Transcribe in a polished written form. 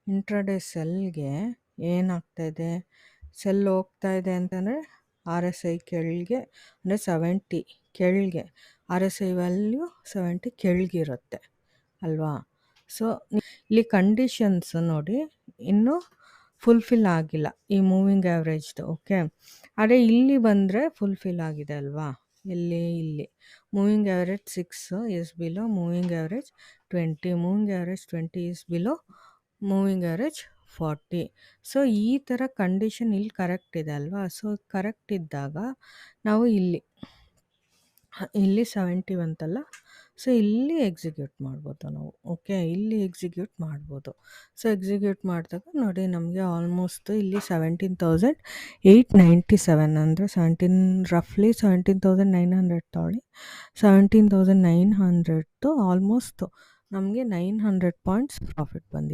Intraday ಸೆಲ್ಗೆ ಏನಾಗ್ತಾಯಿದೆ, cell ಹೋಗ್ತಾ ಇದೆ ಅಂತಂದರೆ ಆರ್ ಎಸ್ ಐ ಕೆಳಗೆ ಅಂದರೆ 70 ಕೆಳಗೆ, ಆರ್ ಎಸ್ ಐ ವ್ಯಾಲ್ಯೂ 70 ಕೆಳಗಿರುತ್ತೆ ಅಲ್ವಾ. ಸೊ ಇಲ್ಲಿ ಕಂಡೀಷನ್ಸ್ ನೋಡಿ ಇನ್ನೂ ಫುಲ್ಫಿಲ್ ಆಗಿಲ್ಲ ಈ ಮೂವಿಂಗ್ ಆ್ಯಾವ್ರೇಜ್ದು. ಓಕೆ, ಅದೇ ಇಲ್ಲಿ ಬಂದರೆ ಫುಲ್ಫಿಲ್ ಆಗಿದೆ ಅಲ್ವಾ. ಇಲ್ಲಿ moving average 6 is below moving average 20, moving average 20 is below moving average 40. So ಈ ಥರ ಕಂಡೀಷನ್ ಇಲ್ಲಿ ಕರೆಕ್ಟ್ ಇದೆ ಅಲ್ವಾ. ಸೊ ಕರೆಕ್ಟ್ ಇದ್ದಾಗ ನಾವು ಇಲ್ಲಿ 70 ಬಂತಲ್ಲ, ಸೊ ಇಲ್ಲಿ ಎಕ್ಸಿಕ್ಯೂಟ್ ಮಾಡ್ಬೋದು ನಾವು. ಓಕೆ, ಇಲ್ಲಿ ಎಕ್ಸಿಕ್ಯೂಟ್ ಮಾಡ್ಬೋದು. ಸೊ ಎಕ್ಸಿಕ್ಯೂಟ್ ಮಾಡಿದಾಗ ನೋಡಿ ನಮಗೆ ಆಲ್ಮೋಸ್ಟ್ ಇಲ್ಲಿ 17,897 ಅಂದರೆ ರಫ್ಲಿ 17,900 ತೊಗೊಳ್ಳಿ, 17,900 ಆಲ್ಮೋಸ್ಟ್ ನಮಗೆ 900 ಪಾಯಿಂಟ್ಸ್ ಪ್ರಾಫಿಟ್ ಬಂದಿದೆ.